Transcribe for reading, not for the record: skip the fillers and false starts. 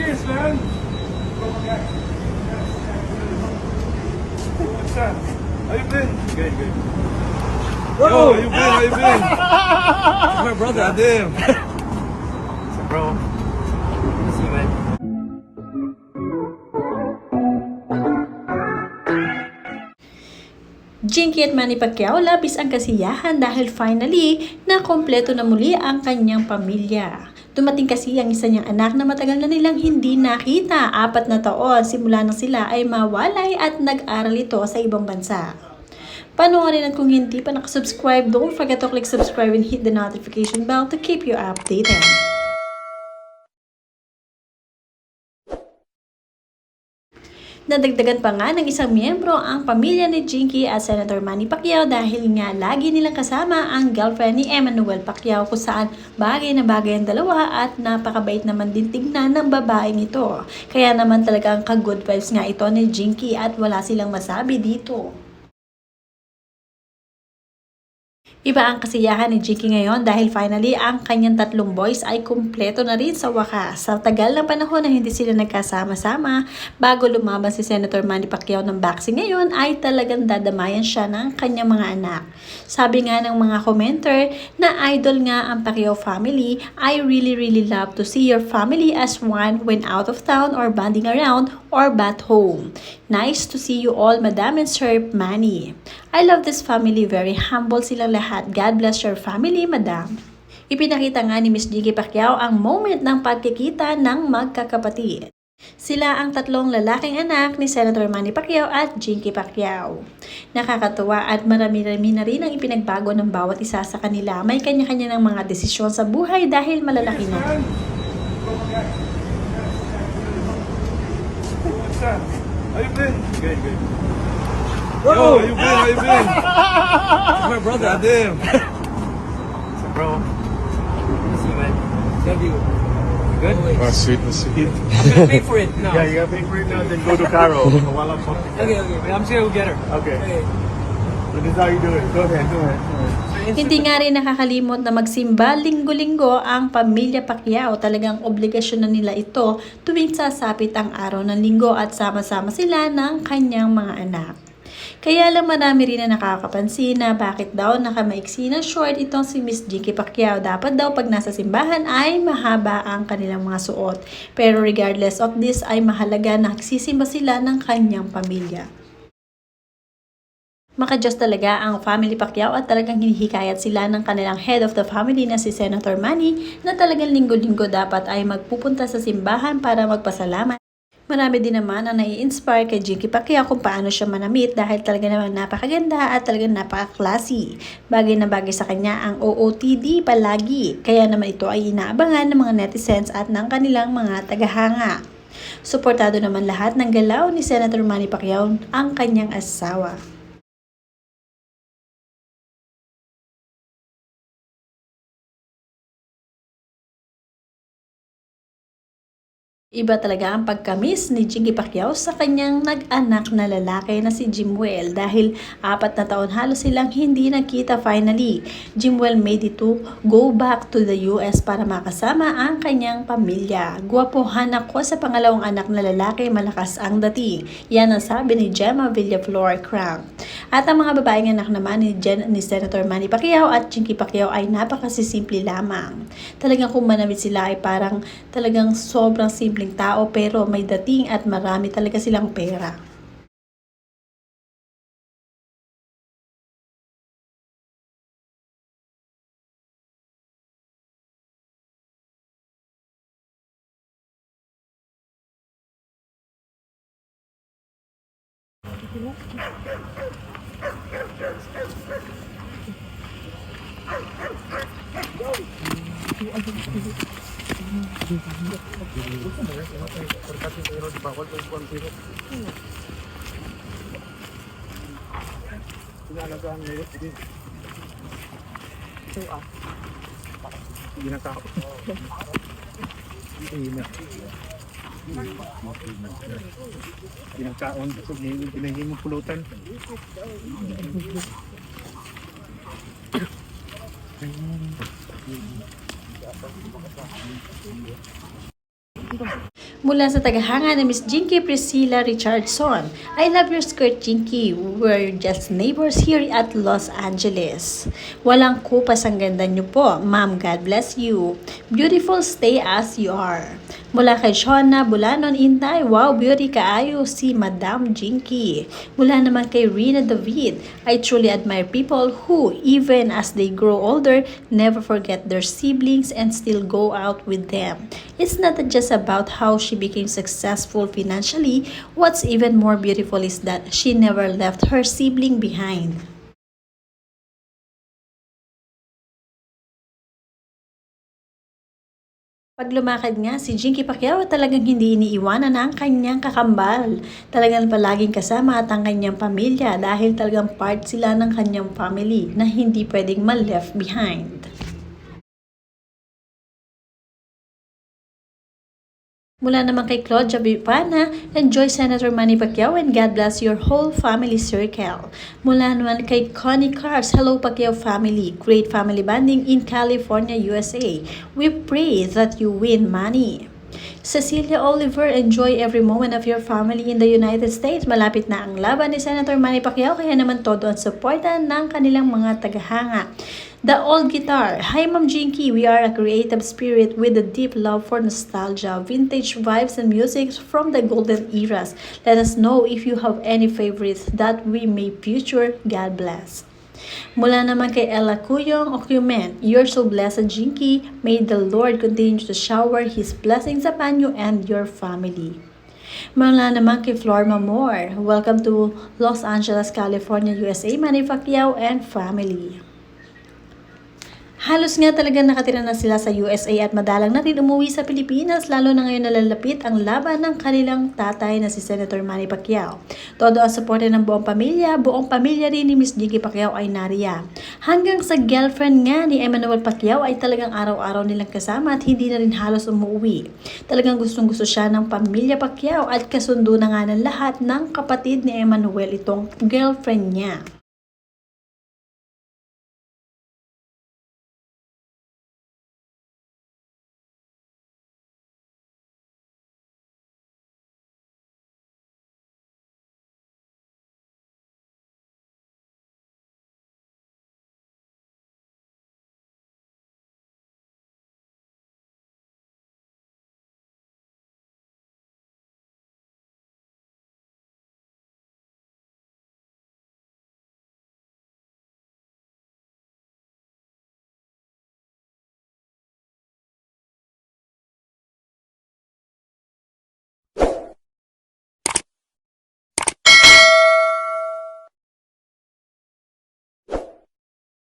Cheers, man. What's up? How you been? Good, good. Yo, how you been? How you been? My brother. Goddamn. So, bro. Miss you, man. Jinky at Manny Pacquiao labis ang kasiyahan dahil finally na kompleto na muli ang kanyang pamilya. Dumating kasi ang isa niyang anak na matagal na nilang hindi nakita, 4 na taon simula nang sila ay mawalay at nag-aral ito sa ibang bansa. Panoorin at kung hindi pa nakasubscribe, don't forget to click subscribe and hit the notification bell to keep you updated. Nadagdagan pa nga ng isang miyembro ang pamilya ni Jinky at Senator Manny Pacquiao dahil nga lagi nilang kasama ang girlfriend ni Emmanuel Pacquiao kung saan bagay na bagay ang dalawa at napakabait naman din tignan ng babaeng ito. Kaya naman talagang ka-good vibes nga ito ni Jinky at wala silang masabi dito. Iba ang kasiyahan ni Jinky ngayon dahil finally ang kanyang 3 boys ay kumpleto na rin sa wakas. Sa tagal ng panahon na hindi sila nagkasama-sama bago lumaban si Senator Manny Pacquiao ng boxing ngayon ay talagang dadamayan siya ng kanyang mga anak. Sabi nga ng mga commenter na idol nga ang Pacquiao family, I really love to see your family as one when out of town or banding around or back home. Nice to see you all, Madam and Sir Manny. I love this family, very humble silang lahat. God bless your family, Madam. Ipinakita nga ni Miss Jinky Pacquiao ang moment ng pagkikita ng magkakapatid. Sila ang 3 lalaking anak ni Senator Manny Pacquiao at Jinky Pacquiao. Nakakatuwa at marami-rami na rin ang ipinagbago ng bawat isa sa kanila. May kanya-kanya ng mga desisyon sa buhay dahil malalaki na. What's up? How you been? Good, good. Bro. Yo, how you been? How you been? My brother. Goddamn. So, bro. Miss you, man. Love you. Good? Oh, sweet, sweet. I'm gonna pay for it now. Yeah, you gotta pay for it now, then go to Caro. Okay. I'm just gonna go get her. Okay. So this is how you do it. Go ahead, go ahead. Hindi nga rin nakakalimot na magsimba linggo-linggo ang pamilya Pacquiao. Talagang obligasyon na nila ito tuwing sasapit ang araw ng linggo at sama-sama sila ng kanyang mga anak. Kaya lang marami rin na nakakapansin na bakit daw nakamaiksi ng short itong si Miss Jinky Pacquiao. Dapat daw pag nasa simbahan ay mahaba ang kanilang mga suot. Pero regardless of this ay mahalaga na nagsisimba sila ng kanyang pamilya. Maka-Diyos talaga ang family Pacquiao at talagang hinihikayat sila ng kanilang head of the family na si Senator Manny na talagang linggo-linggo dapat ay magpupunta sa simbahan para magpasalamat. Marami din naman ang nai-inspire kay Jinky Pacquiao kung paano siya manamit dahil talaga naman napakaganda at talagang napaka-classy. Bagay na bagay sa kanya ang OOTD palagi, kaya naman ito ay inaabangan ng mga netizens at ng kanilang mga tagahanga. Suportado naman lahat ng galaw ni Senator Manny Pacquiao ang kanyang asawa. Iba talaga ang pagkamis ni Jinky Pacquiao sa kanyang nag-anak na lalaki na si Jimuel dahil 4 na taon halos silang hindi nakita finally. Jimuel made it to go back to the US para makasama ang kanyang pamilya. Gwapohan ako sa pangalawang anak na lalaki, malakas ang dating. Yan ang sabi ni Gemma Villaflor Crank. At ang mga babaeng anak naman ni Senator Manny Pacquiao at Jinky Pacquiao ay napakasisimple lamang. Talagang kung manamit sila ay parang talagang sobrang simpleng tao pero may dating at marami talaga silang pera. Pinagkaon, pinagin mo pulutan. Mula sa tagahanga ni Miss Jinky Priscilla Richardson, I love your skirt, Jinky. We're just neighbors here at Los Angeles. Walang kupas ang ganda niyo po. Ma'am, God bless you. Beautiful, stay as you are. Mula kay Shona Bulanon Intay, wow, beauty kaayo si Madam Jinky. Mula naman kay Rina David, I truly admire people who, even as they grow older, never forget their siblings and still go out with them. It's not just about how she became successful financially. What's even more beautiful is that she never left her sibling behind. Pag lumakad nga si Jinky Pacquiao, talagang hindi iniiwanan ang kanyang kakambal. Talagang palaging kasama at ang kanyang pamilya dahil talagang part sila ng kanyang family na hindi pwedeng ma-left behind. Mula naman kay Claudia Vipana, enjoy Senator Manny Pacquiao and God bless your whole family circle. Mula naman kay Connie Cars, hello Pacquiao family, great family bonding in California, USA. We pray that you win money. Cecilia Oliver, enjoy every moment of your family in the United States. Malapit na ang laban ni Senator Manny Pacquiao, kaya naman todo ang suporta ng kanilang mga tagahanga. The Old Guitar, hi Ma'am Jinky, we are a creative spirit with a deep love for nostalgia, vintage vibes and music from the golden eras. Let us know if you have any favorites that we may feature. God bless. Mula naman kay Ella Cuyong Ocument, you're so blessed Jinky. May the Lord continue to shower His blessings upon you and your family. Mula naman kay Florma Moore, welcome to Los Angeles, California, USA, Manny Pacquiao and family. Halos nga talaga nakatira na sila sa USA at madalang na rin umuwi sa Pilipinas, lalo na ngayon nalalapit ang laban ng kanilang tatay na si Senator Manny Pacquiao. Todo ang suporta ng buong pamilya rin ni Miss Jinky Pacquiao ay nariya. Hanggang sa girlfriend nga ni Emmanuel Pacquiao ay talagang araw-araw nilang kasama at hindi na rin halos umuwi. Talagang gustong-gusto siya ng pamilya Pacquiao at kasundo na nga ng lahat ng kapatid ni Emmanuel itong girlfriend niya.